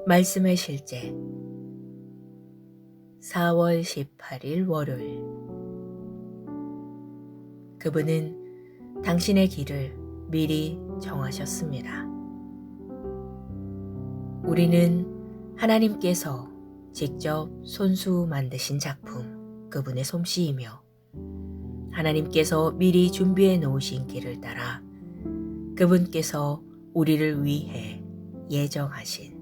말씀의 실제 4월 18일 월요일. 그분은 당신의 길을 미리 정하셨습니다. 우리는 하나님께서 직접 손수 만드신 작품, 그분의 솜씨이며 하나님께서 미리 준비해 놓으신 길을 따라 그분께서 우리를 위해 예정하신,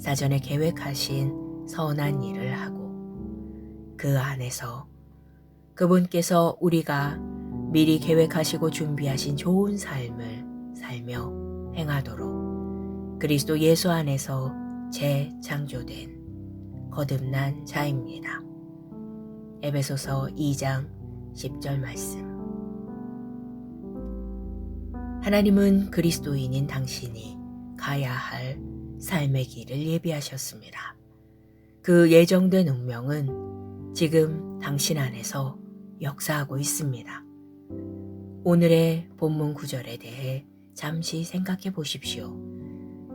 사전에 계획하신 선한 일을 하고 그 안에서 그분께서 우리가 미리 계획하시고 준비하신 좋은 삶을 살며 행하도록 그리스도 예수 안에서 재창조된 거듭난 자입니다. 에베소서 2장 10절 말씀. 하나님은 그리스도인인 당신이 가야 할 삶의 길을 예비하셨습니다. 그 예정된 운명은 지금 당신 안에서 역사하고 있습니다. 오늘의 본문 구절에 대해 잠시 생각해 보십시오.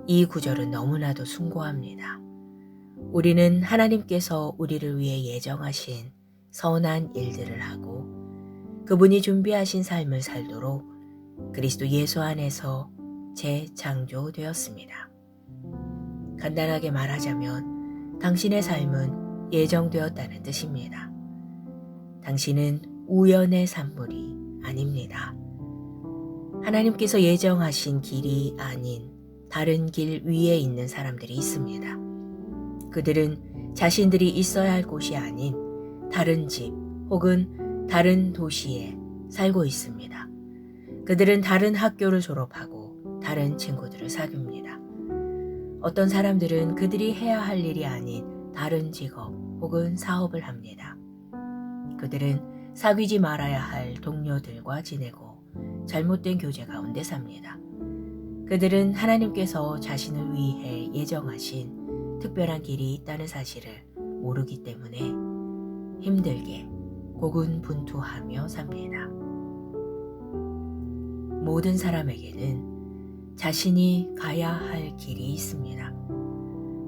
이 구절은 너무나도 숭고합니다. 우리는 하나님께서 우리를 위해 예정하신 선한 일들을 하고 그분이 준비하신 삶을 살도록 그리스도 예수 안에서 재창조되었습니다. 간단하게 말하자면 당신의 삶은 예정되었다는 뜻입니다. 당신은 우연의 산물이 아닙니다. 하나님께서 예정하신 길이 아닌 다른 길 위에 있는 사람들이 있습니다. 그들은 자신들이 있어야 할 곳이 아닌 다른 집 혹은 다른 도시에 살고 있습니다. 그들은 다른 학교를 졸업하고 다른 친구들을 사귀입니다. 어떤 사람들은 그들이 해야 할 일이 아닌 다른 직업 혹은 사업을 합니다. 그들은 사귀지 말아야 할 동료들과 지내고 잘못된 교제 가운데 삽니다. 그들은 하나님께서 자신을 위해 예정하신 특별한 길이 있다는 사실을 모르기 때문에 힘들게 고군분투하며 삽니다. 모든 사람에게는 자신이 가야 할 길이 있습니다.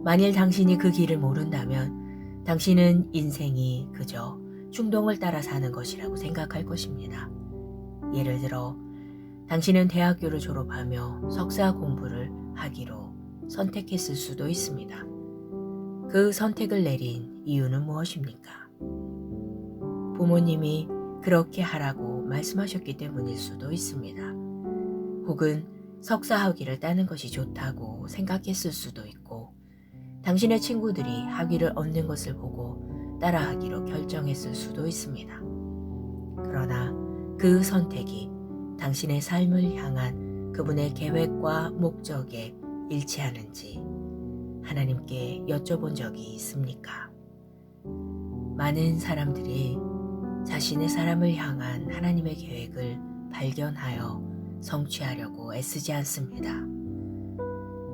만일 당신이 그 길을 모른다면 당신은 인생이 그저 충동을 따라 사는 것이라고 생각할 것입니다. 예를 들어 당신은 대학교를 졸업하며 석사 공부를 하기로 선택했을 수도 있습니다. 그 선택을 내린 이유는 무엇입니까? 부모님이 그렇게 하라고 말씀하셨기 때문일 수도 있습니다. 혹은 석사 학위를 따는 것이 좋다고 생각했을 수도 있고 당신의 친구들이 학위를 얻는 것을 보고 따라하기로 결정했을 수도 있습니다. 그러나 그 선택이 당신의 삶을 향한 그분의 계획과 목적에 일치하는지 하나님께 여쭤본 적이 있습니까? 많은 사람들이 자신의 사람을 향한 하나님의 계획을 발견하여 성취하려고 애쓰지 않습니다.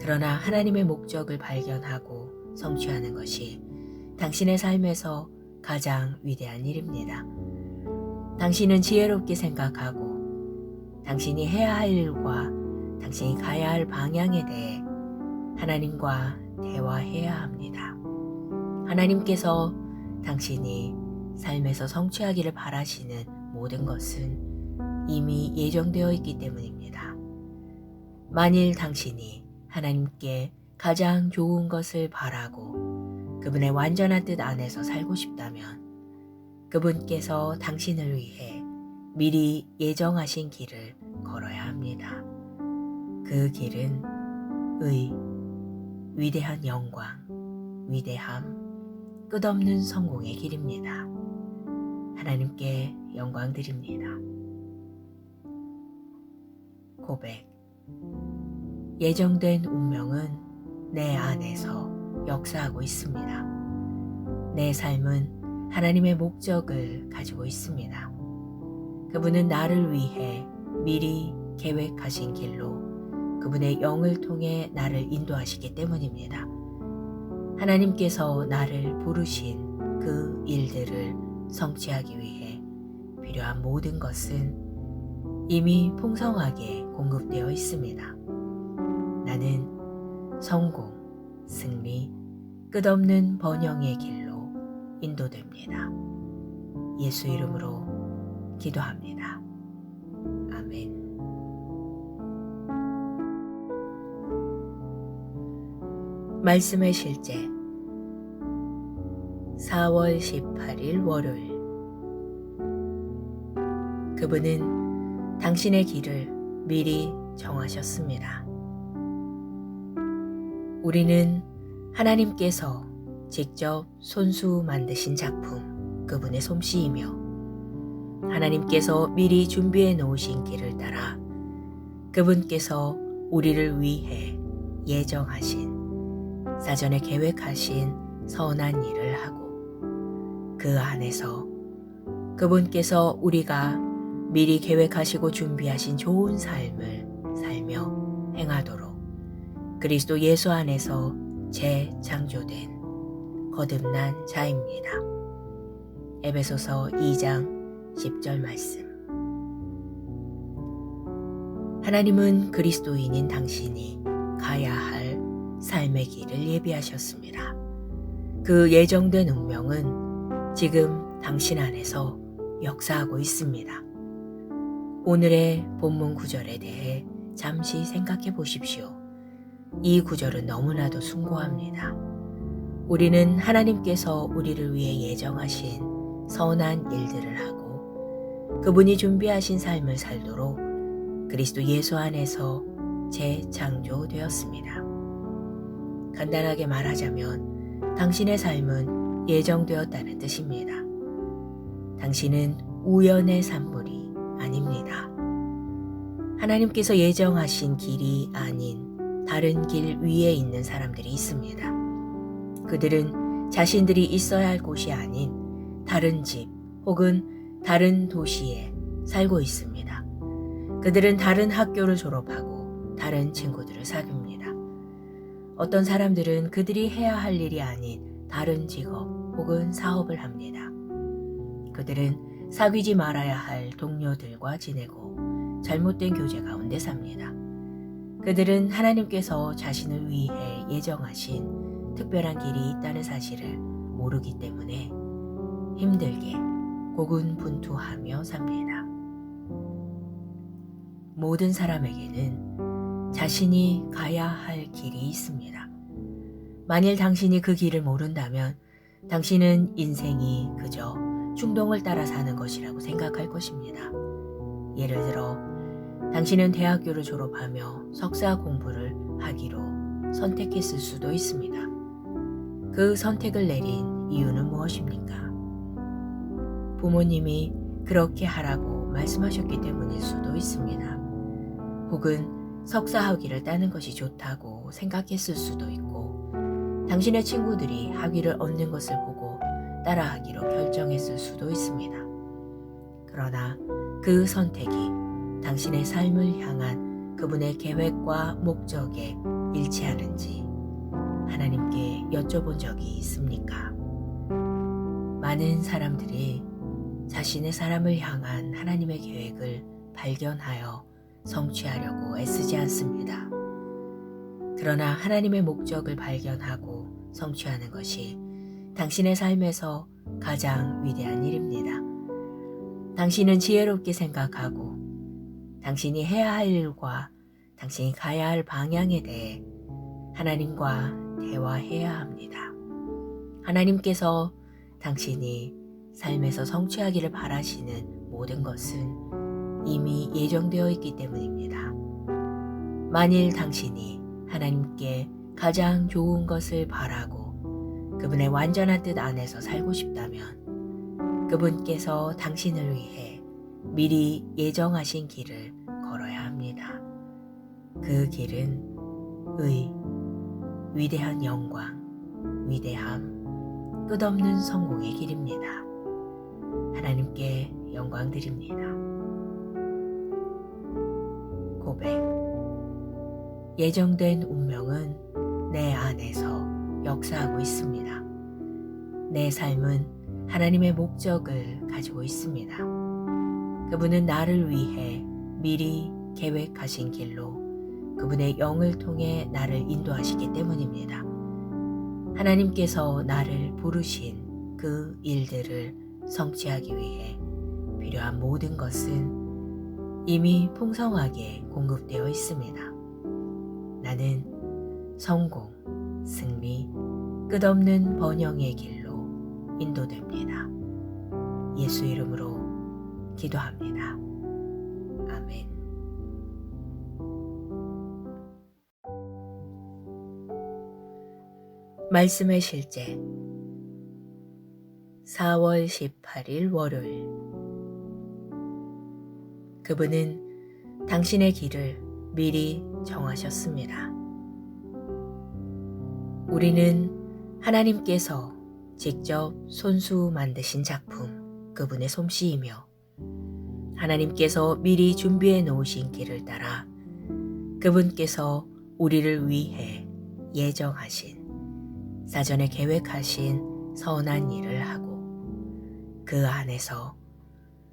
그러나 하나님의 목적을 발견하고 성취하는 것이 당신의 삶에서 가장 위대한 일입니다. 당신은 지혜롭게 생각하고 당신이 해야 할 일과 당신이 가야 할 방향에 대해 하나님과 대화해야 합니다. 하나님께서 당신이 삶에서 성취하기를 바라시는 모든 것은 이미 예정되어 있기 때문입니다. 만일 당신이 하나님께 가장 좋은 것을 바라고 그분의 완전한 뜻 안에서 살고 싶다면 그분께서 당신을 위해 미리 예정하신 길을 걸어야 합니다. 그 길은 의, 위대한 영광, 위대함, 끝없는 성공의 길입니다. 하나님께 영광 드립니다. 고백. 예정된 운명은 내 안에서 역사하고 있습니다. 내 삶은 하나님의 목적을 가지고 있습니다. 그분은 나를 위해 미리 계획하신 길로 그분의 영을 통해 나를 인도하시기 때문입니다. 하나님께서 나를 부르신 그 일들을 성취하기 위해 필요한 모든 것은 이미 풍성하게 공급되어 있습니다. 나는 성공, 승리, 끝없는 번영의 길로 인도됩니다. 예수 이름으로 기도합니다. 아멘. 말씀의 실제 4월 18일 월요일. 그분은 당신의 길을 미리 정하셨습니다. 우리는 하나님께서 직접 손수 만드신 작품, 그분의 솜씨이며 하나님께서 미리 준비해 놓으신 길을 따라 그분께서 우리를 위해 예정하신, 사전에 계획하신 선한 일을 하고 그 안에서 그분께서 우리가 미리 계획하시고 준비하신 좋은 삶을 살며 행하도록 그리스도 예수 안에서 재창조된 거듭난 자입니다. 에베소서 2장 10절 말씀. 하나님은 그리스도인인 당신이 가야 할 삶의 길을 예비하셨습니다. 그 예정된 운명은 지금 당신 안에서 역사하고 있습니다. 오늘의 본문 구절에 대해 잠시 생각해 보십시오. 이 구절은 너무나도 숭고합니다. 우리는 하나님께서 우리를 위해 예정하신 선한 일들을 하고 그분이 준비하신 삶을 살도록 그리스도 예수 안에서 재창조되었습니다. 간단하게 말하자면 당신의 삶은 예정되었다는 뜻입니다. 당신은 우연의 산물이 아닙니다. 하나님께서 예정하신 길이 아닌 다른 길 위에 있는 사람들이 있습니다. 그들은 자신들이 있어야 할 곳이 아닌 다른 집 혹은 다른 도시에 살고 있습니다. 그들은 다른 학교를 졸업하고 다른 친구들을 사귀입니다. 어떤 사람들은 그들이 해야 할 일이 아닌 다른 직업 혹은 사업을 합니다. 그들은 사귀지 말아야 할 동료들과 지내고 잘못된 교제 가운데 삽니다. 그들은 하나님께서 자신을 위해 예정하신 특별한 길이 있다는 사실을 모르기 때문에 힘들게 고군분투하며 삽니다. 모든 사람에게는 자신이 가야 할 길이 있습니다. 만일 당신이 그 길을 모른다면 당신은 인생이 그저 충동을 따라 사는 것이라고 생각할 것입니다. 예를 들어 당신은 대학교를 졸업하며 석사 공부를 하기로 선택했을 수도 있습니다. 그 선택을 내린 이유는 무엇입니까? 부모님이 그렇게 하라고 말씀하셨기 때문일 수도 있습니다. 혹은 석사 학위를 따는 것이 좋다고 생각했을 수도 있고 당신의 친구들이 학위를 얻는 것을 보고 따라하기로 결정했을 수도 있습니다. 그러나 그 선택이 당신의 삶을 향한 그분의 계획과 목적에 일치하는지 하나님께 여쭤본 적이 있습니까? 많은 사람들이 자신의 사람을 향한 하나님의 계획을 발견하여 성취하려고 애쓰지 않습니다. 그러나 하나님의 목적을 발견하고 성취하는 것이 당신의 삶에서 가장 위대한 일입니다. 당신은 지혜롭게 생각하고 당신이 해야 할 일과 당신이 가야 할 방향에 대해 하나님과 대화해야 합니다. 하나님께서 당신이 삶에서 성취하기를 바라시는 모든 것은 이미 예정되어 있기 때문입니다. 만일 당신이 하나님께 가장 좋은 것을 바라고 그분의 완전한 뜻 안에서 살고 싶다면 그분께서 당신을 위해 미리 예정하신 길을 걸어야 합니다. 그 길은 의, 위대한 영광, 위대함, 끝없는 성공의 길입니다. 하나님께 영광 드립니다. 고백. 예정된 운명은 내 안에서 역사하고 있습니다. 내 삶은 하나님의 목적을 가지고 있습니다. 그분은 나를 위해 미리 계획하신 길로 그분의 영을 통해 나를 인도하시기 때문입니다. 하나님께서 나를 부르신 그 일들을 성취하기 위해 필요한 모든 것은 이미 풍성하게 공급되어 있습니다. 나는 성공, 승리, 끝없는 번영의 길로 인도됩니다. 예수 이름으로 기도합니다. 아멘. 말씀의 실제 4월 18일 월요일. 그분은 당신의 길을 미리 정하셨습니다. 우리는 하나님께서 직접 손수 만드신 작품, 그분의 솜씨이며 하나님께서 미리 준비해 놓으신 길을 따라 그분께서 우리를 위해 예정하신, 사전에 계획하신 선한 일을 하고 그 안에서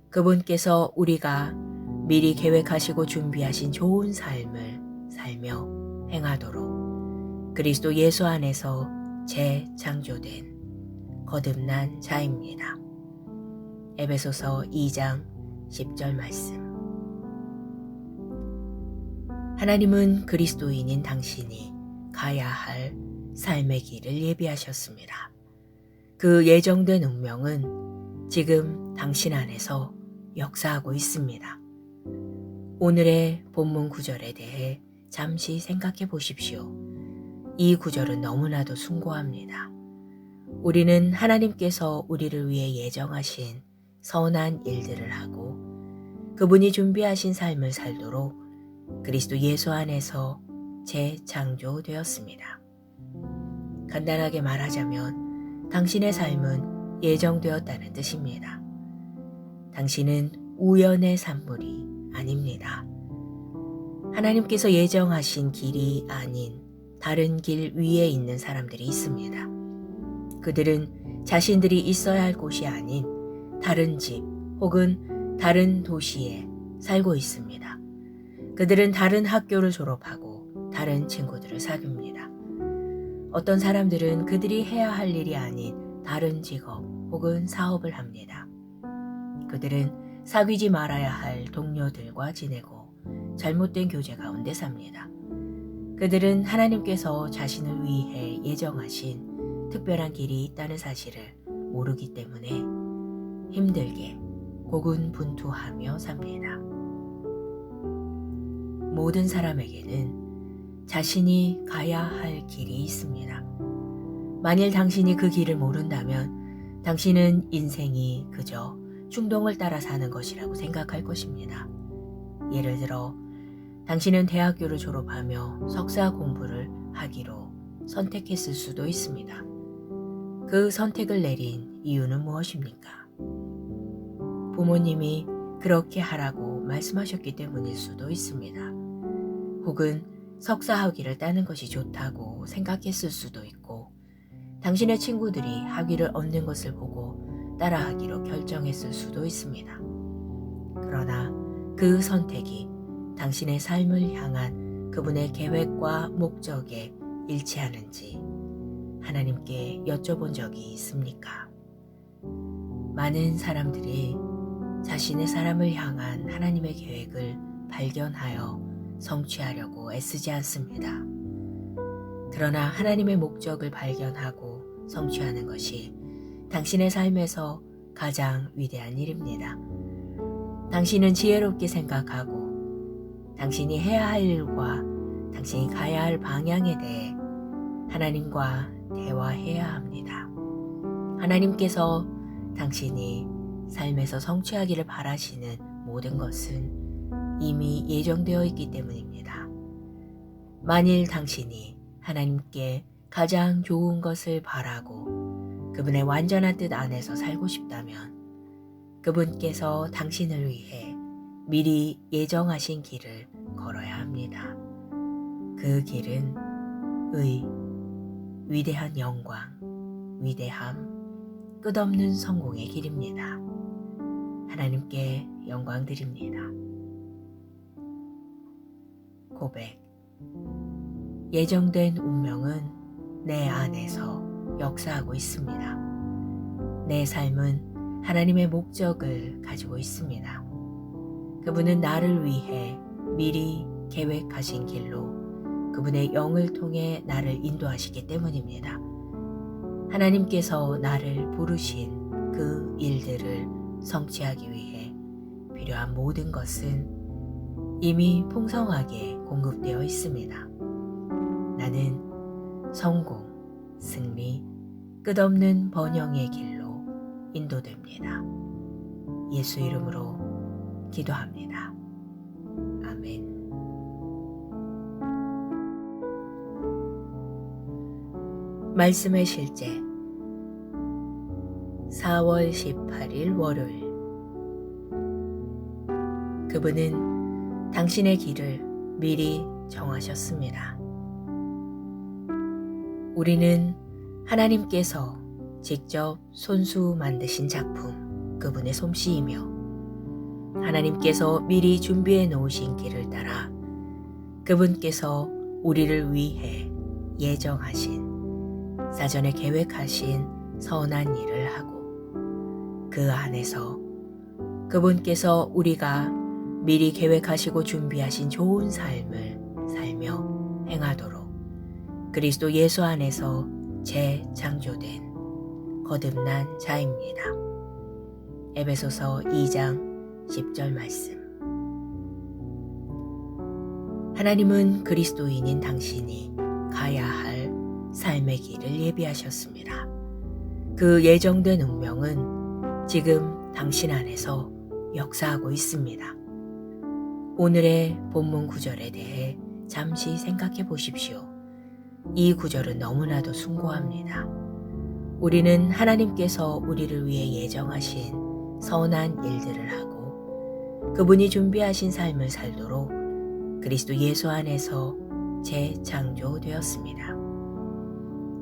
그분께서 우리가 미리 계획하시고 준비하신 좋은 삶을 살며 행하도록 그리스도 예수 안에서 재창조된 거듭난 자입니다. 에베소서 2장 10절 말씀. 하나님은 그리스도인인 당신이 가야 할 삶의 길을 예비하셨습니다. 그 예정된 운명은 지금 당신 안에서 역사하고 있습니다. 오늘의 본문 구절에 대해 잠시 생각해 보십시오. 이 구절은 너무나도 숭고합니다. 우리는 하나님께서 우리를 위해 예정하신 선한 일들을 하고 그분이 준비하신 삶을 살도록 그리스도 예수 안에서 재창조되었습니다. 간단하게 말하자면 당신의 삶은 예정되었다는 뜻입니다. 당신은 우연의 산물이 아닙니다. 하나님께서 예정하신 길이 아닌 다른 길 위에 있는 사람들이 있습니다. 그들은 자신들이 있어야 할 곳이 아닌 다른 집 혹은 다른 도시에 살고 있습니다. 그들은 다른 학교를 졸업하고 다른 친구들을 사귀입니다. 어떤 사람들은 그들이 해야 할 일이 아닌 다른 직업 혹은 사업을 합니다. 그들은 사귀지 말아야 할 동료들과 지내고 잘못된 교제 가운데 삽니다. 그들은 하나님께서 자신을 위해 예정하신 특별한 길이 있다는 사실을 모르기 때문에 힘들게 고군분투하며 삽니다. 모든 사람에게는 자신이 가야 할 길이 있습니다. 만일 당신이 그 길을 모른다면 당신은 인생이 그저 충동을 따라 사는 것이라고 생각할 것입니다. 예를 들어 당신은 대학교를 졸업하며 석사 공부를 하기로 선택했을 수도 있습니다. 그 선택을 내린 이유는 무엇입니까? 부모님이 그렇게 하라고 말씀하셨기 때문일 수도 있습니다. 혹은 석사 학위를 따는 것이 좋다고 생각했을 수도 있고 당신의 친구들이 학위를 얻는 것을 보고 따라하기로 결정했을 수도 있습니다. 그러나 그 선택이 당신의 삶을 향한 그분의 계획과 목적에 일치하는지 하나님께 여쭤본 적이 있습니까? 많은 사람들이 자신의 사람을 향한 하나님의 계획을 발견하여 성취하려고 애쓰지 않습니다. 그러나 하나님의 목적을 발견하고 성취하는 것이 당신의 삶에서 가장 위대한 일입니다. 당신은 지혜롭게 생각하고 당신이 해야 할 일과 당신이 가야 할 방향에 대해 하나님과 대화해야 합니다. 하나님께서 당신이 삶에서 성취하기를 바라시는 모든 것은 이미 예정되어 있기 때문입니다. 만일 당신이 하나님께 가장 좋은 것을 바라고 그분의 완전한 뜻 안에서 살고 싶다면 그분께서 당신을 위해 미리 예정하신 길을 걸어야 합니다. 그 길은 의, 위대한 영광, 위대함, 끝없는 성공의 길입니다. 하나님께 영광 드립니다. 고백. 예정된 운명은 내 안에서 역사하고 있습니다. 내 삶은 하나님의 목적을 가지고 있습니다. 그분은 나를 위해 미리 계획하신 길로 그분의 영을 통해 나를 인도하시기 때문입니다. 하나님께서 나를 부르신 그 일들을 성취하기 위해 필요한 모든 것은 이미 풍성하게 공급되어 있습니다. 나는 성공, 승리, 끝없는 번영의 길로 인도됩니다. 예수 이름으로 기도합니다. 아멘. 말씀의 실제 4월 18일 월요일. 그분은 당신의 길을 미리 정하셨습니다. 우리는 하나님께서 직접 손수 만드신 작품, 그분의 솜씨이며 하나님께서 미리 준비해 놓으신 길을 따라 그분께서 우리를 위해 예정하신, 사전에 계획하신 선한 일을 하고 그 안에서 그분께서 우리가 미리 계획하시고 준비하신 좋은 삶을 살며 행하도록 그리스도 예수 안에서 재창조된 거듭난 자입니다. 에베소서 2장 10절 말씀. 하나님은 그리스도인인 당신이 가야 할 삶의 길을 예비하셨습니다. 그 예정된 운명은 지금 당신 안에서 역사하고 있습니다. 오늘의 본문 구절에 대해 잠시 생각해 보십시오. 이 구절은 너무나도 숭고합니다. 우리는 하나님께서 우리를 위해 예정하신 선한 일들을 하고 그분이 준비하신 삶을 살도록 그리스도 예수 안에서 재창조되었습니다.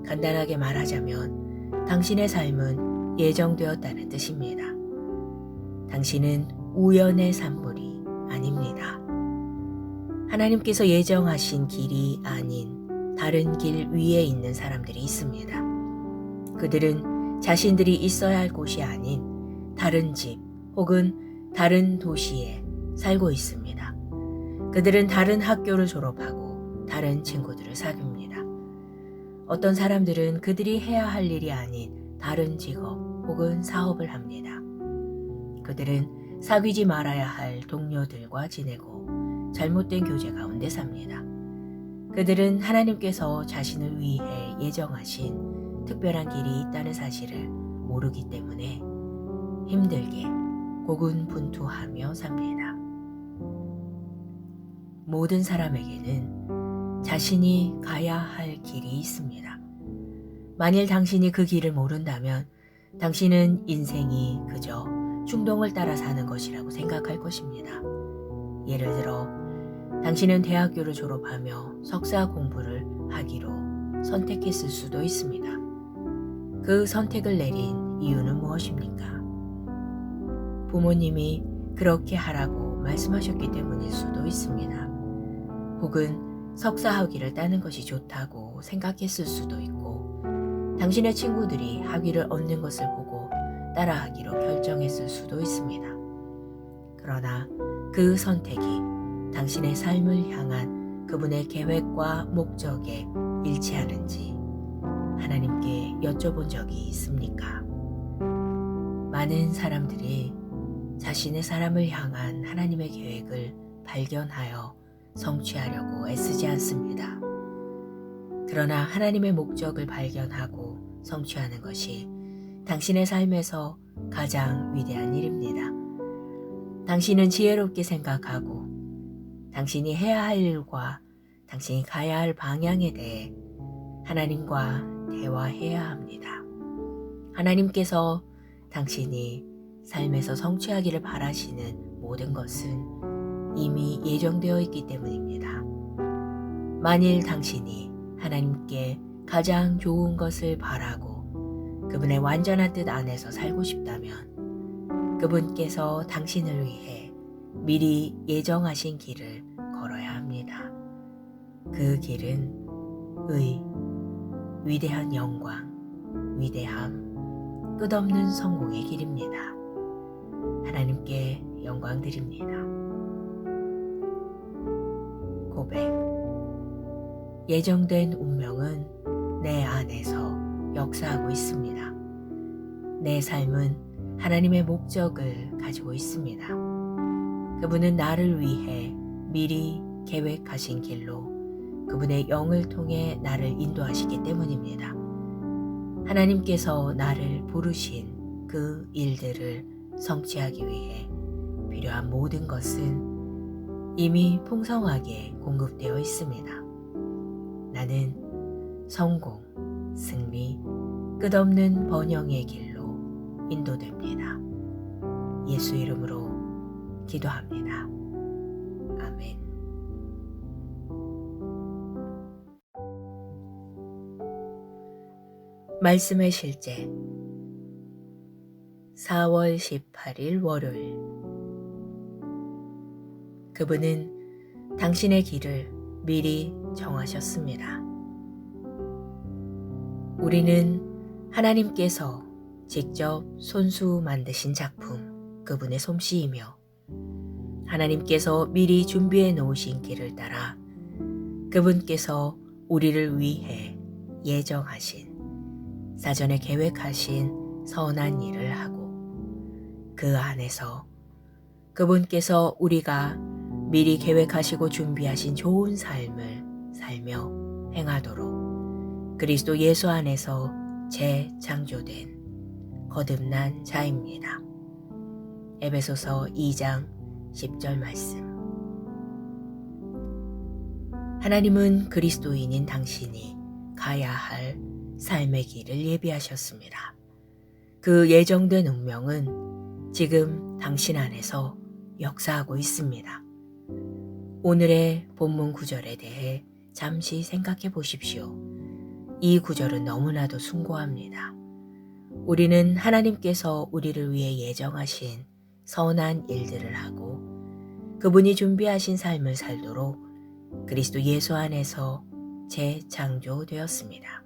간단하게 말하자면 당신의 삶은 예정되었다는 뜻입니다. 당신은 우연의 산물이 아닙니다. 하나님께서 예정하신 길이 아닌 다른 길 위에 있는 사람들이 있습니다. 그들은 자신들이 있어야 할 곳이 아닌 다른 집 혹은 다른 도시에 살고 있습니다. 그들은 다른 학교를 졸업하고 다른 친구들을 사귀입니다. 어떤 사람들은 그들이 해야 할 일이 아닌 다른 직업 혹은 사업을 합니다. 그들은 사귀지 말아야 할 동료들과 지내고 잘못된 교제 가운데 삽니다. 그들은 하나님께서 자신을 위해 예정하신 특별한 길이 있다는 사실을 모르기 때문에 힘들게 고군분투하며 삽니다. 모든 사람에게는 자신이 가야 할 길이 있습니다. 만일 당신이 그 길을 모른다면 당신은 인생이 그저 충동을 따라 사는 것이라고 생각할 것입니다. 예를 들어 당신은 대학교를 졸업하며 석사 공부를 하기로 선택했을 수도 있습니다. 그 선택을 내린 이유는 무엇입니까? 부모님이 그렇게 하라고 말씀하셨기 때문일 수도 있습니다. 혹은 석사 학위를 따는 것이 좋다고 생각했을 수도 있고 당신의 친구들이 학위를 얻는 것을 보고 따라하기로 결정했을 수도 있습니다. 그러나 그 선택이 당신의 삶을 향한 그분의 계획과 목적에 일치하는지 하나님께 여쭤본 적이 있습니까? 많은 사람들이 자신의 사람을 향한 하나님의 계획을 발견하여 성취하려고 애쓰지 않습니다. 그러나 하나님의 목적을 발견하고 성취하는 것이 당신의 삶에서 가장 위대한 일입니다. 당신은 지혜롭게 생각하고 당신이 해야 할 일과 당신이 가야 할 방향에 대해 하나님과 대화해야 합니다. 하나님께서 당신이 삶에서 성취하기를 바라시는 모든 것은 이미 예정되어 있기 때문입니다. 만일 당신이 하나님께 가장 좋은 것을 바라고 그분의 완전한 뜻 안에서 살고 싶다면 그분께서 당신을 위해 미리 예정하신 길을 걸어야 합니다. 그 길은 의, 위대한 영광, 위대함, 끝없는 성공의 길입니다. 하나님께 영광 드립니다. 고백. 예정된 운명은 내 안에서 역사하고 있습니다. 내 삶은 하나님의 목적을 가지고 있습니다. 그분은 나를 위해 미리 계획하신 길로 그분의 영을 통해 나를 인도하시기 때문입니다. 하나님께서 나를 부르신 그 일들을 성취하기 위해 필요한 모든 것은 이미 풍성하게 공급되어 있습니다. 나는 성공, 승리, 끝없는 번영의 길로 인도됩니다. 예수 이름으로 기도합니다. 아멘. 말씀의 실제 4월 18일 월요일. 그분은 당신의 길을 미리 정하셨습니다. 우리는 하나님께서 직접 손수 만드신 작품, 그분의 솜씨이며 하나님께서 미리 준비해 놓으신 길을 따라 그분께서 우리를 위해 예정하신, 사전에 계획하신 선한 일을 하고 그 안에서 그분께서 우리가 미리 계획하시고 준비하신 좋은 삶을 살며 행하도록 그리스도 예수 안에서 재창조된 거듭난 자입니다. 에베소서 2장 10절 말씀. 하나님은 그리스도인인 당신이 가야 할 삶의 길을 예비하셨습니다. 그 예정된 운명은 지금 당신 안에서 역사하고 있습니다. 오늘의 본문 구절에 대해 잠시 생각해 보십시오. 이 구절은 너무나도 숭고합니다. 우리는 하나님께서 우리를 위해 예정하신 선한 일들을 하고 그분이 준비하신 삶을 살도록 그리스도 예수 안에서 재창조되었습니다.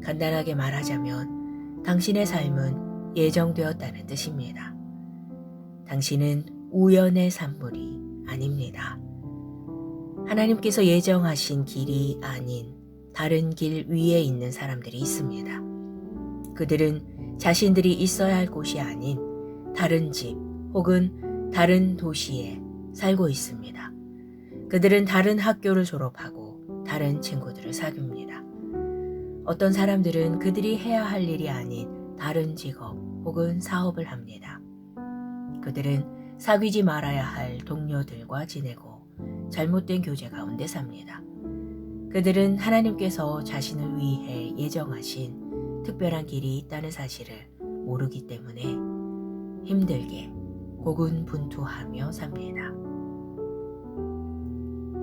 간단하게 말하자면 당신의 삶은 예정되었다는 뜻입니다. 당신은 우연의 산물이 아닙니다. 하나님께서 예정하신 길이 아닌 다른 길 위에 있는 사람들이 있습니다. 그들은 자신들이 있어야 할 곳이 아닌 다른 집 혹은 다른 도시에 살고 있습니다. 그들은 다른 학교를 졸업하고 다른 친구들을 사귀입니다. 어떤 사람들은 그들이 해야 할 일이 아닌 다른 직업 혹은 사업을 합니다. 그들은 사귀지 말아야 할 동료들과 지내고 잘못된 교제 가운데 삽니다. 그들은 하나님께서 자신을 위해 예정하신 특별한 길이 있다는 사실을 모르기 때문에 힘들게 고군분투하며 삽니다.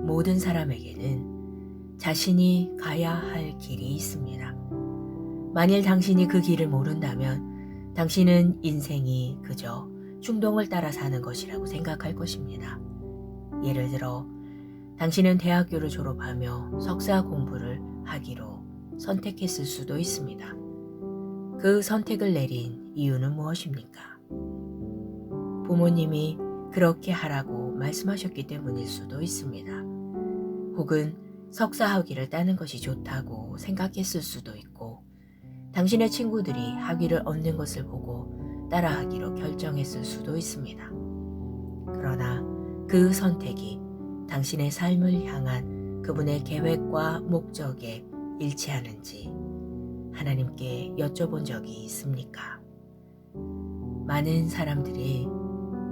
모든 사람에게는 자신이 가야 할 길이 있습니다. 만일 당신이 그 길을 모른다면 당신은 인생이 그저 충동을 따라 사는 것이라고 생각할 것입니다. 예를 들어 당신은 대학교를 졸업하며 석사 공부를 하기로 선택했을 수도 있습니다. 그 선택을 내린 이유는 무엇입니까? 부모님이 그렇게 하라고 말씀하셨기 때문일 수도 있습니다. 혹은 석사 학위를 따는 것이 좋다고 생각했을 수도 있고 당신의 친구들이 학위를 얻는 것을 보고 따라하기로 결정했을 수도 있습니다. 그러나 그 선택이 당신의 삶을 향한 그분의 계획과 목적에 일치하는지 하나님께 여쭤본 적이 있습니까? 많은 사람들이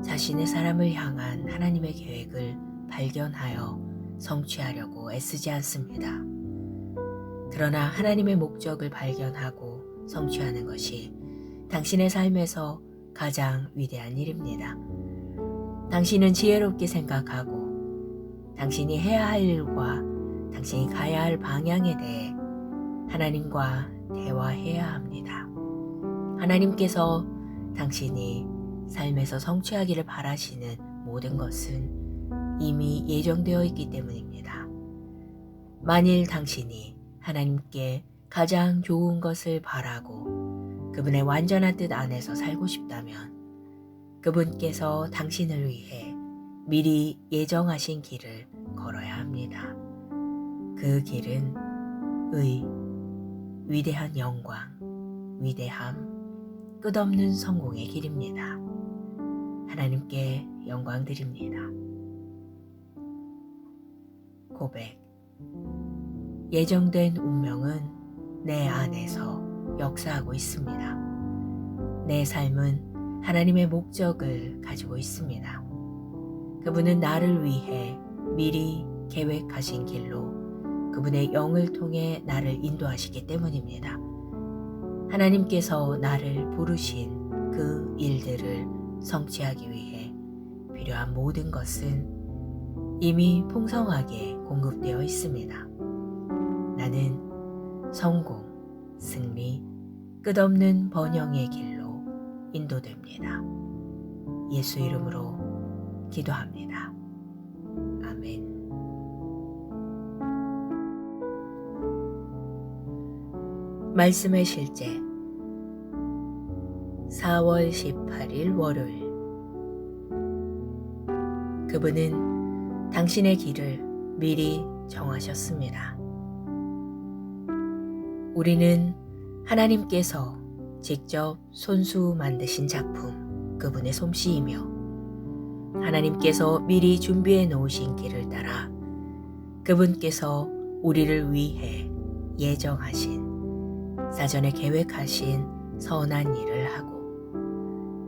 자신의 사람을 향한 하나님의 계획을 발견하여 성취하려고 애쓰지 않습니다. 그러나 하나님의 목적을 발견하고 성취하는 것이 당신의 삶에서 가장 위대한 일입니다. 당신은 지혜롭게 생각하고 당신이 해야 할 일과 당신이 가야 할 방향에 대해 하나님과 대화해야 합니다. 하나님께서 당신이 삶에서 성취하기를 바라시는 모든 것은 이미 예정되어 있기 때문입니다. 만일 당신이 하나님께 가장 좋은 것을 바라고 그분의 완전한 뜻 안에서 살고 싶다면 그분께서 당신을 위해 미리 예정하신 길을 걸어야 합니다. 그 길은 의, 위대한 영광, 위대함, 끝없는 성공의 길입니다. 하나님께 영광 드립니다. 고백. 예정된 운명은 내 안에서 역사하고 있습니다. 내 삶은 하나님의 목적을 가지고 있습니다. 그분은 나를 위해 미리 계획하신 길로 그분의 영을 통해 나를 인도하시기 때문입니다. 하나님께서 나를 부르신 그 일들을 성취하기 위해 필요한 모든 것은 이미 풍성하게 공급되어 있습니다. 나는 성공, 승리, 끝없는 번영의 길로 인도됩니다. 예수 이름으로 기도합니다. 아멘. 말씀의 실제 4월 18일 월요일. 그분은 당신의 길을 미리 정하셨습니다. 우리는 하나님께서 직접 손수 만드신 작품, 그분의 솜씨이며 하나님께서 미리 준비해 놓으신 길을 따라 그분께서 우리를 위해 예정하신, 사전에 계획하신 선한 일을 하고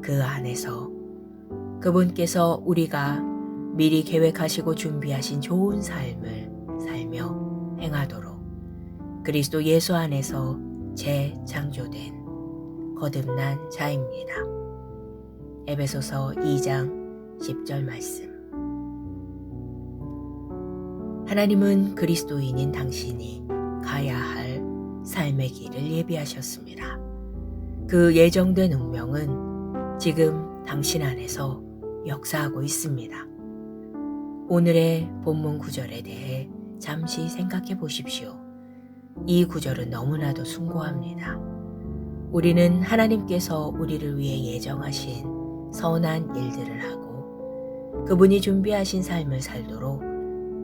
그 안에서 그분께서 우리가 미리 계획하시고 준비하신 좋은 삶을 살며 행하도록 그리스도 예수 안에서 재창조된 거듭난 자입니다. 에베소서 2장 10절 말씀. 하나님은 그리스도인인 당신이 가야 할 삶의 길을 예비하셨습니다. 그 예정된 운명은 지금 당신 안에서 역사하고 있습니다. 오늘의 본문 구절에 대해 잠시 생각해 보십시오. 이 구절은 너무나도 숭고합니다. 우리는 하나님께서 우리를 위해 예정하신 선한 일들을 하고 그분이 준비하신 삶을 살도록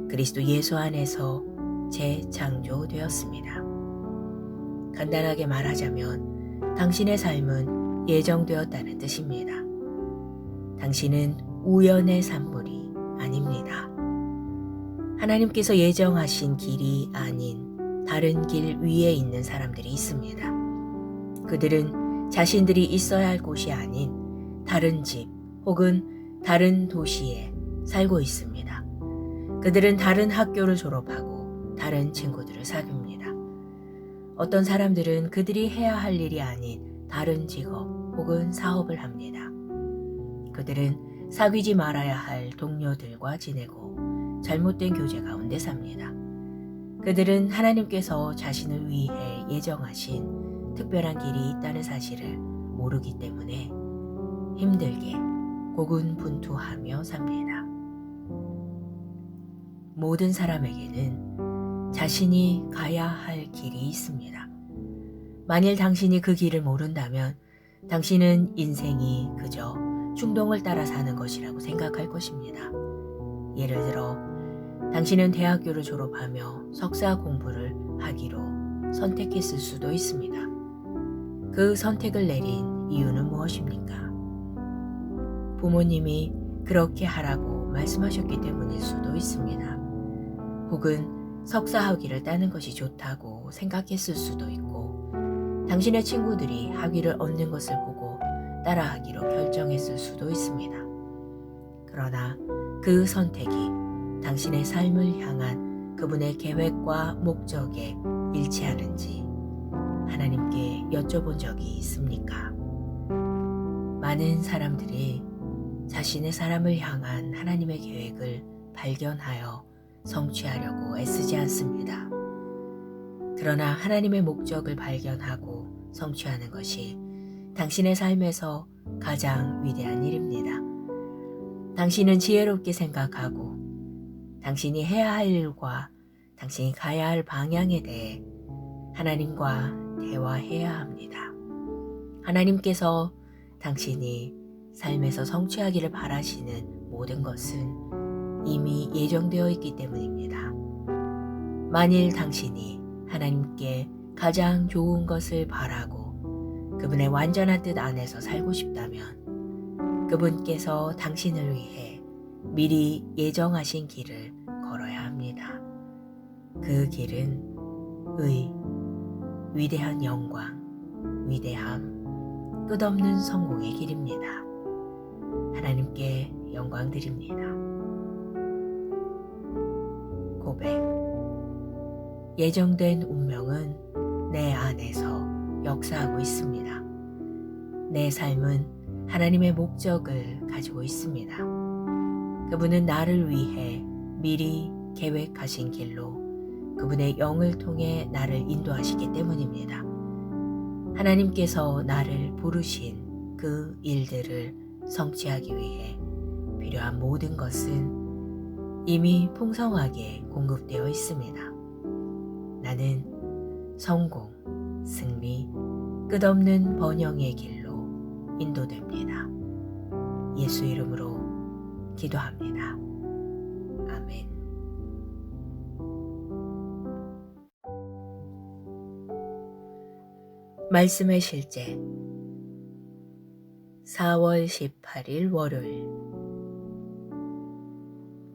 그리스도 예수 안에서 재창조되었습니다. 간단하게 말하자면 당신의 삶은 예정되었다는 뜻입니다. 당신은 우연의 산물이 아닙니다. 하나님께서 예정하신 길이 아닌 다른 길 위에 있는 사람들이 있습니다. 그들은 자신들이 있어야 할 곳이 아닌 다른 집 혹은 다른 도시에 살고 있습니다. 그들은 다른 학교를 졸업하고 다른 친구들을 사귀입니다. 어떤 사람들은 그들이 해야 할 일이 아닌 다른 직업 혹은 사업을 합니다. 그들은 사귀지 말아야 할 동료들과 지내고 잘못된 교제 가운데 삽니다. 그들은 하나님께서 자신을 위해 예정하신 특별한 길이 있다는 사실을 모르기 때문에 힘들게 고군분투하며 삽니다. 모든 사람에게는 자신이 가야 할 길이 있습니다. 만일 당신이 그 길을 모른다면 당신은 인생이 그저 충동을 따라 사는 것이라고 생각할 것입니다. 예를 들어 당신은 대학교를 졸업하며 석사 공부를 하기로 선택했을 수도 있습니다. 그 선택을 내린 이유는 무엇입니까? 부모님이 그렇게 하라고 말씀하셨기 때문일 수도 있습니다. 혹은 석사 학위를 따는 것이 좋다고 생각했을 수도 있고 당신의 친구들이 학위를 얻는 것을 보고 따라하기로 결정했을 수도 있습니다. 그러나 그 선택이 당신의 삶을 향한 그분의 계획과 목적에 일치하는지 하나님께 여쭤본 적이 있습니까? 많은 사람들이 자신의 사람을 향한 하나님의 계획을 발견하여 성취하려고 애쓰지 않습니다. 그러나 하나님의 목적을 발견하고 성취하는 것이 당신의 삶에서 가장 위대한 일입니다. 당신은 지혜롭게 생각하고 당신이 해야 할 일과 당신이 가야 할 방향에 대해 하나님과 대화해야 합니다. 하나님께서 당신이 삶에서 성취하기를 바라시는 모든 것은 이미 예정되어 있기 때문입니다. 만일 당신이 하나님께 가장 좋은 것을 바라고 그분의 완전한 뜻 안에서 살고 싶다면 그분께서 당신을 위해 미리 예정하신 길을 걸어야 합니다. 그 길은 위대한 영광, 위대함, 끝없는 성공의 길입니다. 하나님께 영광 드립니다. 고백. 예정된 운명은 내 안에서 역사하고 있습니다. 내 삶은 하나님의 목적을 가지고 있습니다. 그분은 나를 위해 미리 계획하신 길로 그분의 영을 통해 나를 인도하시기 때문입니다. 하나님께서 나를 부르신 그 일들을 성취하기 위해 필요한 모든 것은 이미 풍성하게 공급되어 있습니다. 나는 성공, 승리, 끝없는 번영의 길로 인도됩니다. 예수 이름으로 기도합니다. 아멘. 말씀의 실제 4월 18일 월요일.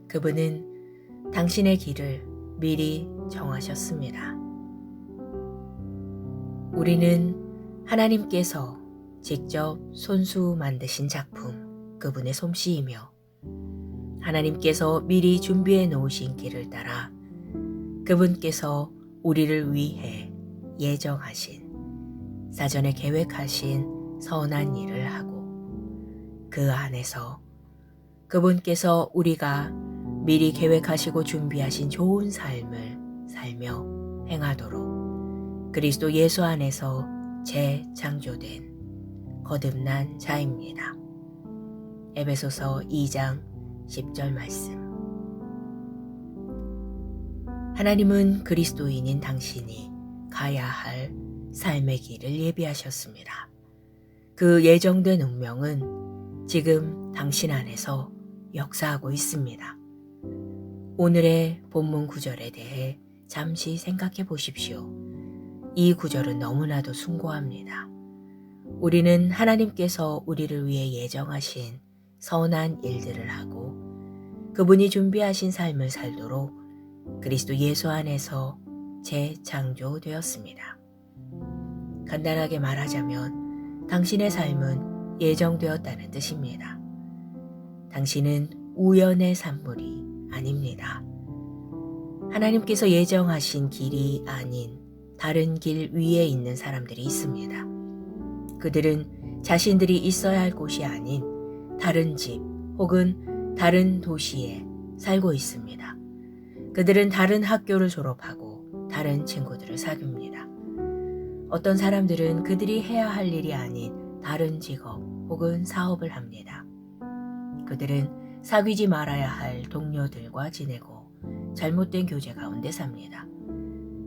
그분은 당신의 길을 미리 정하셨습니다. 우리는 하나님께서 직접 손수 만드신 작품, 그분의 솜씨이며 하나님께서 미리 준비해 놓으신 길을 따라 그분께서 우리를 위해 예정하신, 사전에 계획하신 선한 일을 하고 그 안에서 그분께서 우리가 미리 계획하시고 준비하신 좋은 삶을 살며 행하도록 그리스도 예수 안에서 재창조된 거듭난 자입니다. 에베소서 2장 10절 말씀. 하나님은 그리스도인인 당신이 가야 할 삶의 길을 예비하셨습니다. 그 예정된 운명은 지금 당신 안에서 역사하고 있습니다. 오늘의 본문 구절에 대해 잠시 생각해 보십시오. 이 구절은 너무나도 숭고합니다. 우리는 하나님께서 우리를 위해 예정하신 선한 일들을 하고 그분이 준비하신 삶을 살도록 그리스도 예수 안에서 재창조되었습니다. 간단하게 말하자면 당신의 삶은 예정되었다는 뜻입니다. 당신은 우연의 산물이 아닙니다. 하나님께서 예정하신 길이 아닌 다른 길 위에 있는 사람들이 있습니다. 그들은 자신들이 있어야 할 곳이 아닌 다른 집 혹은 다른 도시에 살고 있습니다. 그들은 다른 학교를 졸업하고 다른 친구들을 사귀입니다. 어떤 사람들은 그들이 해야 할 일이 아닌 다른 직업 혹은 사업을 합니다. 그들은 사귀지 말아야 할 동료들과 지내고 잘못된 교제 가운데 삽니다.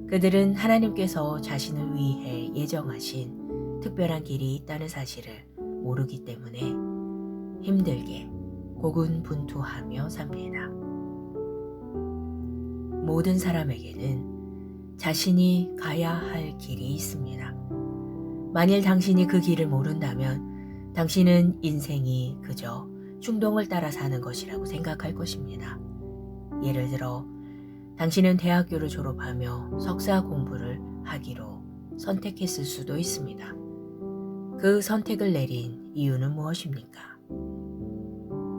그들은 하나님께서 자신을 위해 예정하신 특별한 길이 있다는 사실을 모르기 때문에 힘들게 고군분투하며 삽니다. 모든 사람에게는 자신이 가야 할 길이 있습니다. 만일 당신이 그 길을 모른다면 당신은 인생이 그저 충동을 따라 사는 것이라고 생각할 것입니다. 예를 들어 당신은 대학교를 졸업하며 석사 공부를 하기로 선택했을 수도 있습니다. 그 선택을 내린 이유는 무엇입니까?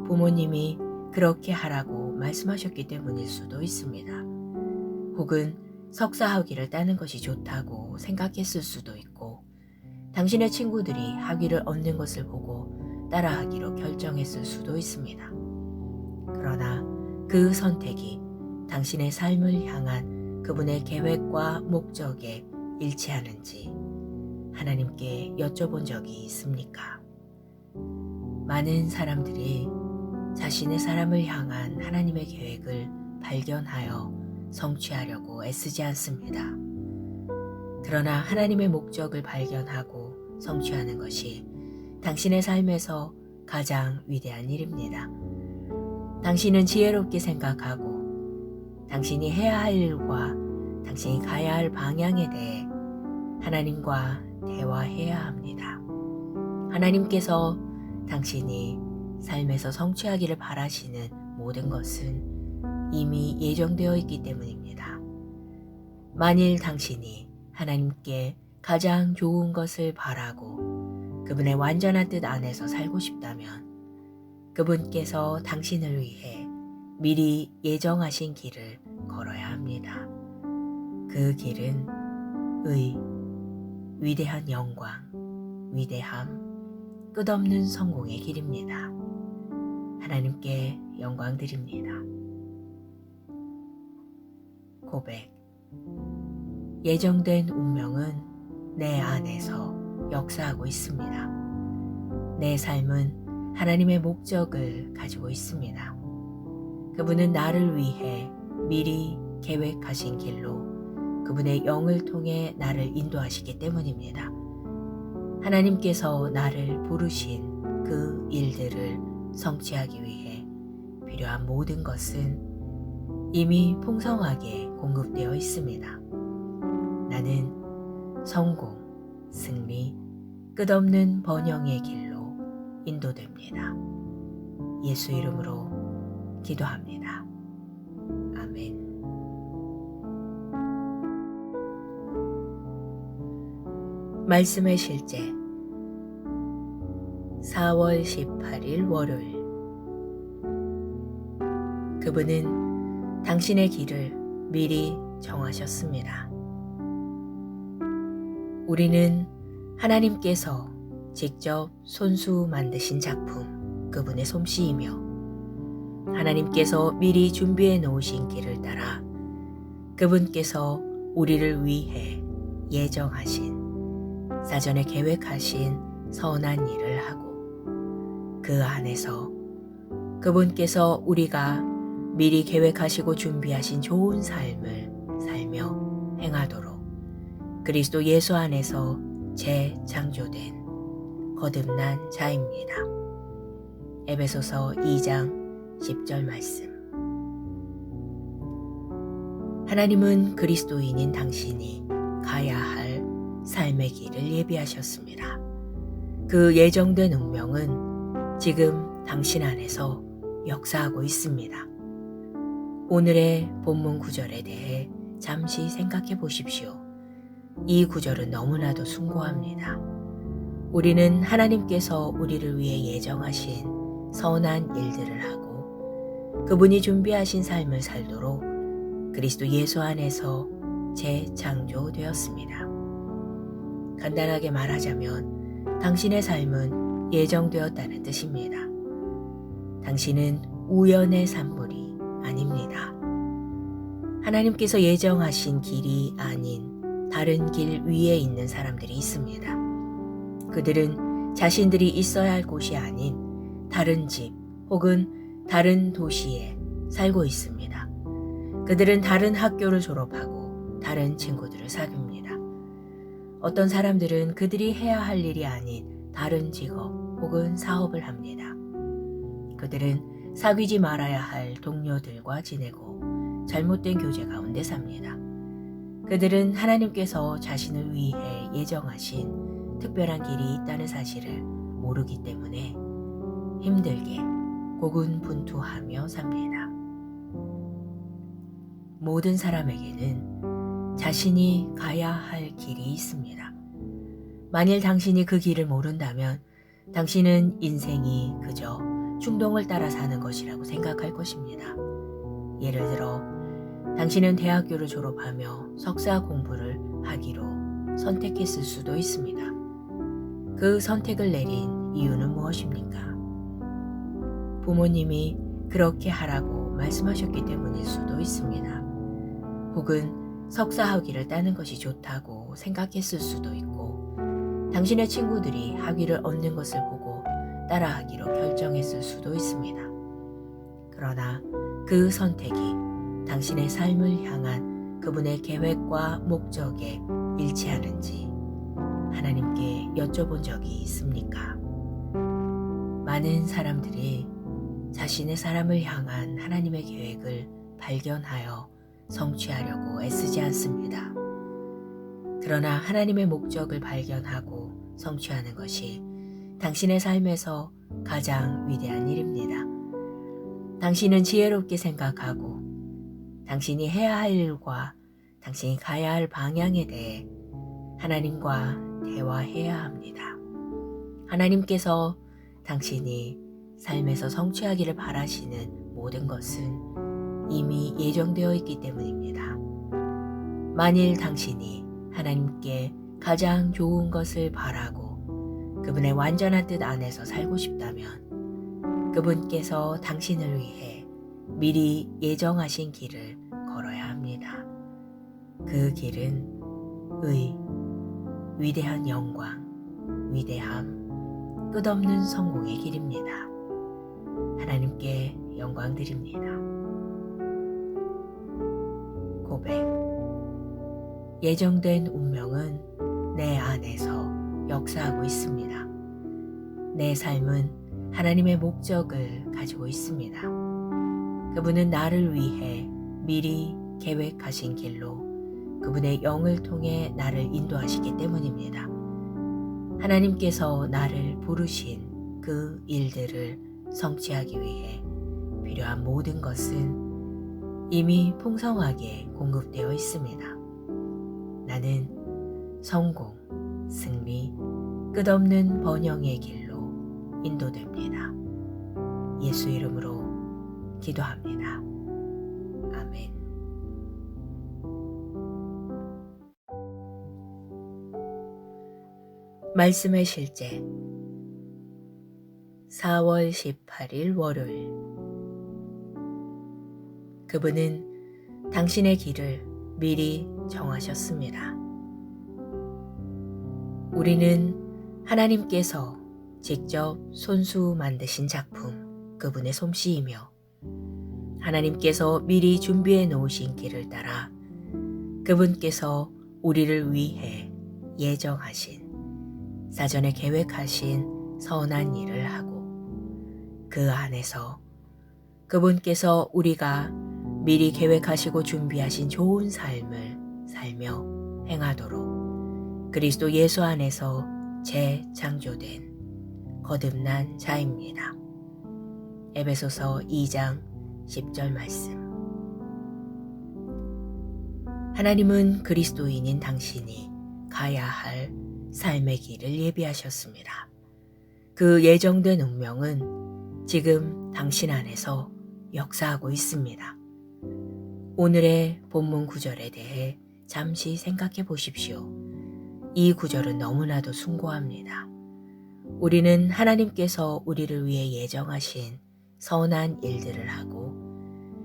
부모님이 그렇게 하라고 말씀하셨기 때문일 수도 있습니다. 혹은 석사 학위를 따는 것이 좋다고 생각했을 수도 있고 당신의 친구들이 학위를 얻는 것을 보고 따라하기로 결정했을 수도 있습니다. 그러나 그 선택이 당신의 삶을 향한 그분의 계획과 목적에 일치하는지 하나님께 여쭤본 적이 있습니까? 많은 사람들이 자신의 사람을 향한 하나님의 계획을 발견하여 성취하려고 애쓰지 않습니다. 그러나 하나님의 목적을 발견하고 성취하는 것이 당신의 삶에서 가장 위대한 일입니다. 당신은 지혜롭게 생각하고 당신이 해야 할 일과 당신이 가야 할 방향에 대해 하나님과 대화해야 합니다. 하나님께서 당신이 삶에서 성취하기를 바라시는 모든 것은 이미 예정되어 있기 때문입니다. 만일 당신이 하나님께 가장 좋은 것을 바라고 그분의 완전한 뜻 안에서 살고 싶다면 그분께서 당신을 위해 미리 예정하신 길을 걸어야 합니다. 그 길은 위대한 영광, 위대함, 끝없는 성공의 길입니다. 하나님께 영광 드립니다. 고백. 예정된 운명은 내 안에서 역사하고 있습니다. 내 삶은 하나님의 목적을 가지고 있습니다. 그분은 나를 위해 미리 계획하신 길로 그분의 영을 통해 나를 인도하시기 때문입니다. 하나님께서 나를 부르신 그 일들을 성취하기 위해 필요한 모든 것은 이미 풍성하게 공급되어 있습니다. 나는 성공, 승리, 끝없는 번영의 길로 인도됩니다. 예수 이름으로 기도합니다. 아멘. 말씀의 실제 4월 18일 월요일. 그분은 당신의 길을 미리 정하셨습니다. 우리는 하나님께서 직접 손수 만드신 작품, 그분의 솜씨이며 하나님께서 미리 준비해 놓으신 길을 따라 그분께서 우리를 위해 예정하신, 사전에 계획하신 선한 일을 하고 그 안에서 그분께서 우리가 미리 계획하시고 준비하신 좋은 삶을 살며 행하도록 그리스도 예수 안에서 재창조된 거듭난 자입니다. 에베소서 2장 10절 말씀. 하나님은 그리스도인인 당신이 가야 할 삶의 길을 예비하셨습니다. 그 예정된 운명은 지금 당신 안에서 역사하고 있습니다. 오늘의 본문 구절에 대해 잠시 생각해 보십시오. 이 구절은 너무나도 숭고합니다. 우리는 하나님께서 우리를 위해 예정하신 선한 일들을 하고 그분이 준비하신 삶을 살도록 그리스도 예수 안에서 재창조되었습니다. 간단하게 말하자면 당신의 삶은 예정되었다는 뜻입니다. 당신은 우연의 산물이 아닙니다. 하나님께서 예정하신 길이 아닌 다른 길 위에 있는 사람들이 있습니다. 그들은 자신들이 있어야 할 곳이 아닌 다른 집 혹은 다른 도시에 살고 있습니다. 그들은 다른 학교를 졸업하고 다른 친구들을 사귀입니다. 어떤 사람들은 그들이 해야 할 일이 아닌 다른 직업 혹은 사업을 합니다. 그들은 사귀지 말아야 할 동료들과 지내고 잘못된 교제 가운데 삽니다. 그들은 하나님께서 자신을 위해 예정하신 특별한 길이 있다는 사실을 모르기 때문에 힘들게 고군분투하며 삽니다. 모든 사람에게는 자신이 가야 할 길이 있습니다. 만일 당신이 그 길을 모른다면 당신은 인생이 그저 충동을 따라 사는 것이라고 생각할 것입니다. 예를 들어 당신은 대학교를 졸업하며 석사 공부를 하기로 선택했을 수도 있습니다. 그 선택을 내린 이유는 무엇입니까? 부모님이 그렇게 하라고 말씀하셨기 때문일 수도 있습니다. 혹은 석사 학위를 따는 것이 좋다고 생각했을 수도 있고 당신의 친구들이 학위를 얻는 것을 보고 따라하기로 결정했을 수도 있습니다. 그러나 그 선택이 당신의 삶을 향한 그분의 계획과 목적에 일치하는지 하나님께 여쭤본 적이 있습니까? 많은 사람들이 자신의 사람을 향한 하나님의 계획을 발견하여 성취하려고 애쓰지 않습니다. 그러나 하나님의 목적을 발견하고 성취하는 것이 당신의 삶에서 가장 위대한 일입니다. 당신은 지혜롭게 생각하고 당신이 해야 할 일과 당신이 가야 할 방향에 대해 하나님과 대화해야 합니다. 하나님께서 당신이 삶에서 성취하기를 바라시는 모든 것은 이미 예정되어 있기 때문입니다. 만일 당신이 하나님께 가장 좋은 것을 바라고 그분의 완전한 뜻 안에서 살고 싶다면 그분께서 당신을 위해 미리 예정하신 길을 걸어야 합니다. 그 길은 위대한 영광, 위대함, 끝없는 성공의 길입니다. 하나님께 영광 드립니다. 고백. 예정된 운명은 내 안에서 역사하고 있습니다. 내 삶은 하나님의 목적을 가지고 있습니다. 그분은 나를 위해 미리 계획하신 길로 그분의 영을 통해 나를 인도하시기 때문입니다. 하나님께서 나를 부르신 그 일들을 성취하기 위해 필요한 모든 것은 이미 풍성하게 공급되어 있습니다. 나는 성공, 승리, 끝없는 번영의 길로 인도됩니다. 예수 이름으로 기도합니다. 아멘. 말씀의 실제 4월 18일 월요일. 그분은 당신의 길을 미리 정하셨습니다. 우리는 하나님께서 직접 손수 만드신 작품, 그분의 솜씨이며 하나님께서 미리 준비해 놓으신 길을 따라 그분께서 우리를 위해 예정하신, 사전에 계획하신 선한 일을 하고 그 안에서 그분께서 우리가 미리 계획하시고 준비하신 좋은 삶을 살며 행하도록 그리스도 예수 안에서 재창조된 거듭난 자입니다. 에베소서 2장 10절 말씀. 하나님은 그리스도인인 당신이 가야 할 삶의 길을 예비하셨습니다. 그 예정된 운명은 지금 당신 안에서 역사하고 있습니다. 오늘의 본문 구절에 대해 잠시 생각해 보십시오. 이 구절은 너무나도 숭고합니다. 우리는 하나님께서 우리를 위해 예정하신 선한 일들을 하고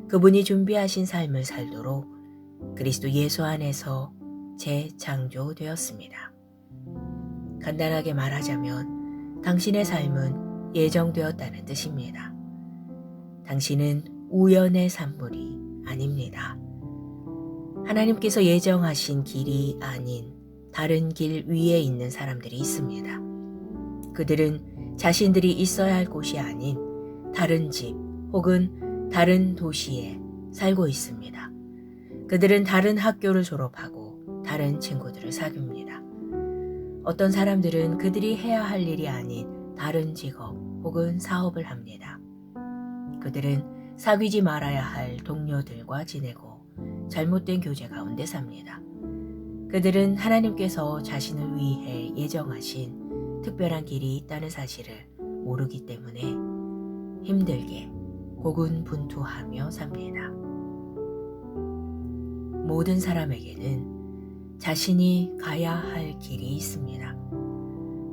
그분이 준비하신 삶을 살도록 그리스도 예수 안에서 재창조되었습니다. 간단하게 말하자면 당신의 삶은 예정되었다는 뜻입니다. 당신은 우연의 산물이 아닙니다. 하나님께서 예정하신 길이 아닌 다른 길 위에 있는 사람들이 있습니다. 그들은 자신들이 있어야 할 곳이 아닌 다른 집 혹은 다른 도시에 살고 있습니다. 그들은 다른 학교를 졸업하고 다른 친구들을 사귀입니다. 어떤 사람들은 그들이 해야 할 일이 아닌 다른 직업 혹은 사업을 합니다. 그들은 사귀지 말아야 할 동료들과 지내고 잘못된 교제 가운데 삽니다. 그들은 하나님께서 자신을 위해 예정하신 특별한 길이 있다는 사실을 모르기 때문에 힘들게 고군분투하며 삽니다. 모든 사람에게는 자신이 가야 할 길이 있습니다.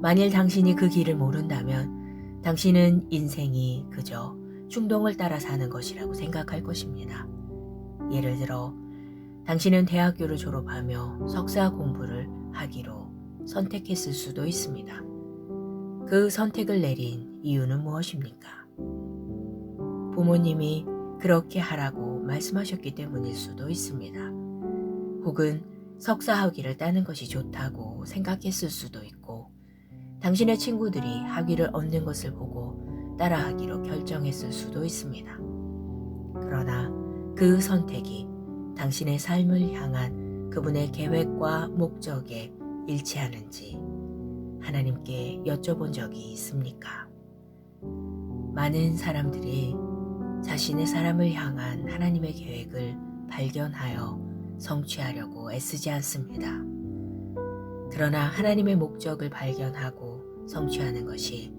만일 당신이 그 길을 모른다면 당신은 인생이 그저 충동을 따라 사는 것이라고 생각할 것입니다. 예를 들어 당신은 대학교를 졸업하며 석사 공부를 하기로 선택했을 수도 있습니다. 그 선택을 내린 이유는 무엇입니까? 부모님이 그렇게 하라고 말씀하셨기 때문일 수도 있습니다. 혹은 석사 학위를 따는 것이 좋다고 생각했을 수도 있고, 당신의 친구들이 학위를 얻는 것을 보고 따라하기로 결정했을 수도 있습니다. 그러나 그 선택이 당신의 삶을 향한 그분의 계획과 목적에 일치하는지 하나님께 여쭤본 적이 있습니까? 많은 사람들이 자신의 사람을 향한 하나님의 계획을 발견하여 성취하려고 애쓰지 않습니다. 그러나 하나님의 목적을 발견하고 성취하는 것이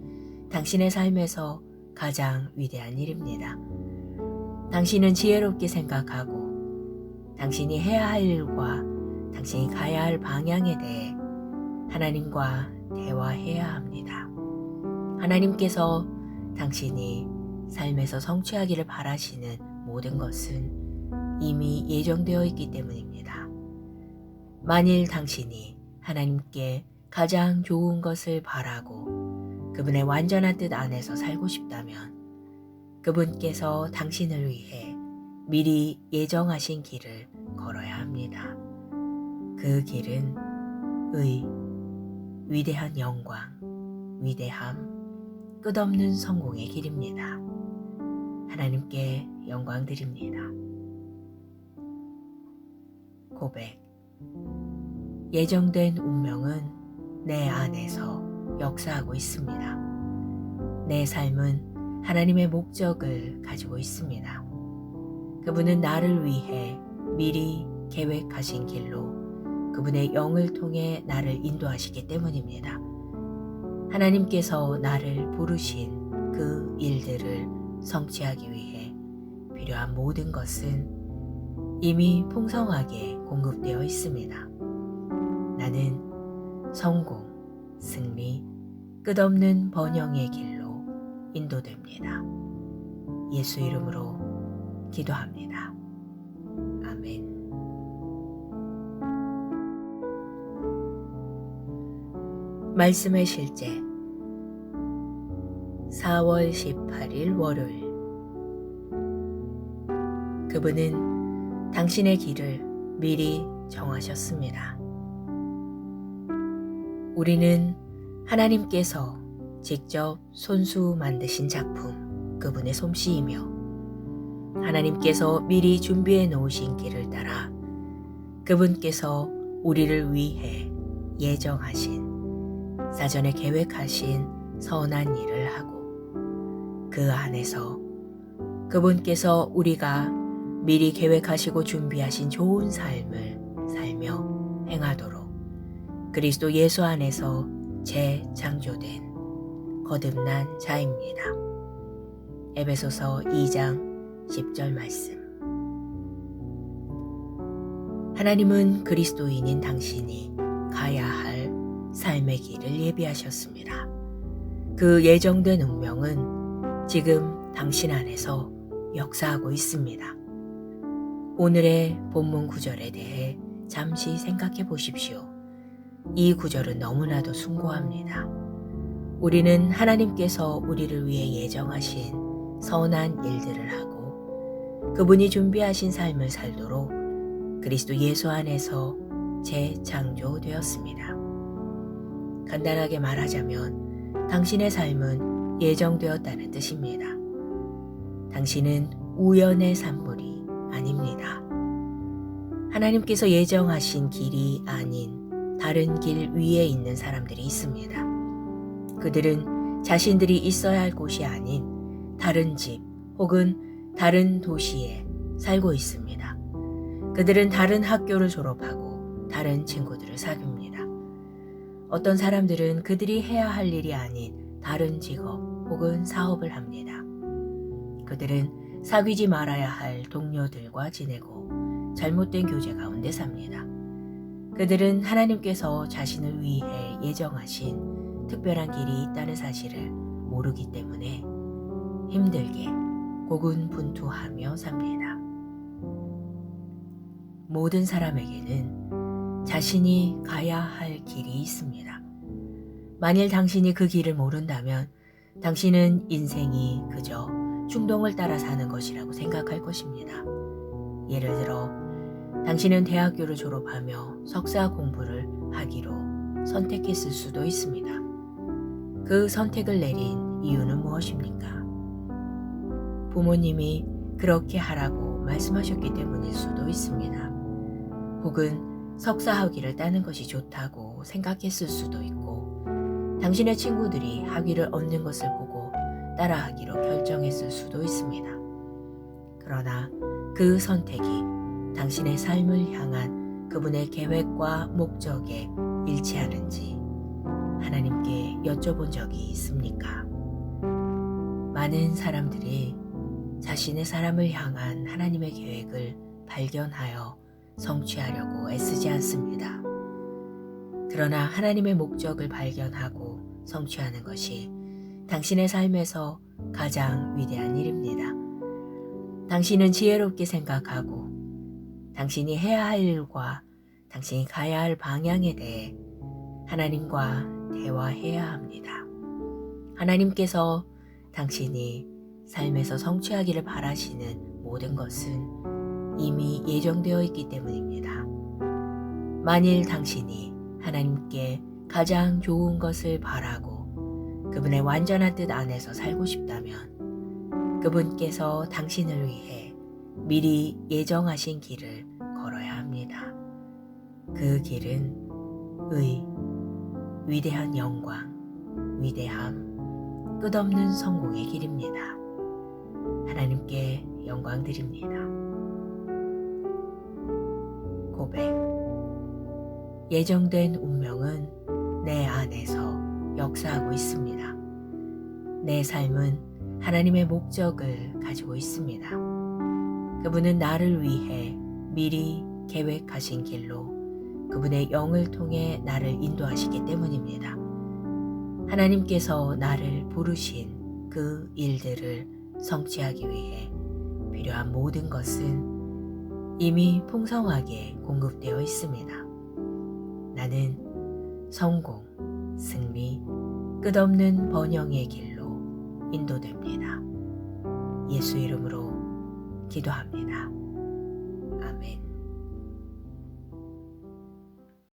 당신의 삶에서 가장 위대한 일입니다. 당신은 지혜롭게 생각하고 당신이 해야 할 일과 당신이 가야 할 방향에 대해 하나님과 대화해야 합니다. 하나님께서 당신이 삶에서 성취하기를 바라시는 모든 것은 이미 예정되어 있기 때문입니다. 만일 당신이 하나님께 가장 좋은 것을 바라고 그분의 완전한 뜻 안에서 살고 싶다면 그분께서 당신을 위해 미리 예정하신 길을 걸어야 합니다. 그 길은 의, 위대한 영광, 위대함, 끝없는 성공의 길입니다. 하나님께 영광 드립니다. 고백. 예정된 운명은 내 안에서 역사하고 있습니다. 내 삶은 하나님의 목적을 가지고 있습니다. 그분은 나를 위해 미리 계획하신 길로 그분의 영을 통해 나를 인도하시기 때문입니다. 하나님께서 나를 부르신 그 일들을 성취하기 위해 필요한 모든 것은 이미 풍성하게 공급되어 있습니다. 나는 성공, 승리, 끝없는 번영의 길로 인도됩니다. 예수 이름으로 기도합니다. 아멘. 말씀의 실제 4월 18일 월요일. 그분은 당신의 길을 미리 정하셨습니다. 우리는 하나님께서 직접 손수 만드신 작품, 그분의 솜씨이며 하나님께서 미리 준비해 놓으신 길을 따라 그분께서 우리를 위해 예정하신, 사전에 계획하신 선한 일을 하고 그 안에서 그분께서 우리가 미리 계획하시고 준비하신 좋은 삶을 살며 행하도록 그리스도 예수 안에서 재창조된 거듭난 자입니다. 에베소서 2장 10절 말씀. 하나님은 그리스도인인 당신이 가야 할 삶의 길을 예비하셨습니다. 그 예정된 운명은 지금 당신 안에서 역사하고 있습니다. 오늘의 본문 구절에 대해 잠시 생각해 보십시오. 이 구절은 너무나도 숭고합니다. 우리는 하나님께서 우리를 위해 예정하신 선한 일들을 하고 그분이 준비하신 삶을 살도록 그리스도 예수 안에서 재창조되었습니다. 간단하게 말하자면 당신의 삶은 예정되었다는 뜻입니다. 당신은 우연의 산물이 아닙니다. 하나님께서 예정하신 길이 아닌 다른 길 위에 있는 사람들이 있습니다. 그들은 자신들이 있어야 할 곳이 아닌 다른 집 혹은 다른 도시에 살고 있습니다. 그들은 다른 학교를 졸업하고 다른 친구들을 사귀입니다. 어떤 사람들은 그들이 해야 할 일이 아닌 다른 직업 혹은 사업을 합니다. 그들은 사귀지 말아야 할 동료들과 지내고 잘못된 교제 가운데 삽니다. 그들은 하나님께서 자신을 위해 예정하신 특별한 길이 있다는 사실을 모르기 때문에 힘들게 고군분투하며 삽니다. 모든 사람에게는 자신이 가야 할 길이 있습니다. 만일 당신이 그 길을 모른다면 당신은 인생이 그저 충동을 따라 사는 것이라고 생각할 것입니다. 예를 들어 당신은 대학교를 졸업하며 석사 공부를 하기로 선택했을 수도 있습니다. 그 선택을 내린 이유는 무엇입니까? 부모님이 그렇게 하라고 말씀하셨기 때문일 수도 있습니다. 혹은 석사 학위를 따는 것이 좋다고 생각했을 수도 있고, 당신의 친구들이 학위를 얻는 것을 보고 따라하기로 결정했을 수도 있습니다. 그러나 그 선택이 당신의 삶을 향한 그분의 계획과 목적에 일치하는지 하나님께 여쭤본 적이 있습니까? 많은 사람들이 자신의 사람을 향한 하나님의 계획을 발견하여 성취하려고 애쓰지 않습니다. 그러나 하나님의 목적을 발견하고 성취하는 것이 당신의 삶에서 가장 위대한 일입니다. 당신은 지혜롭게 생각하고 당신이 해야 할 일과 당신이 가야 할 방향에 대해 하나님과 대화해야 합니다. 하나님께서 당신이 삶에서 성취하기를 바라시는 모든 것은 이미 예정되어 있기 때문입니다. 만일 당신이 하나님께 가장 좋은 것을 바라고 그분의 완전한 뜻 안에서 살고 싶다면 그분께서 당신을 위해 미리 예정하신 길을 걸어야 합니다. 그 길은 의, 위대한 영광, 위대함, 끝없는 성공의 길입니다. 하나님께 영광 드립니다. 고백. 예정된 운명은 내 안에서 역사하고 있습니다. 내 삶은 하나님의 목적을 가지고 있습니다. 그분은 나를 위해 미리 계획하신 길로 그분의 영을 통해 나를 인도하시기 때문입니다. 하나님께서 나를 부르신 그 일들을 성취하기 위해 필요한 모든 것은 이미 풍성하게 공급되어 있습니다. 나는 성공, 승리, 끝없는 번영의 길로 인도됩니다. 예수 이름으로 기도합니다.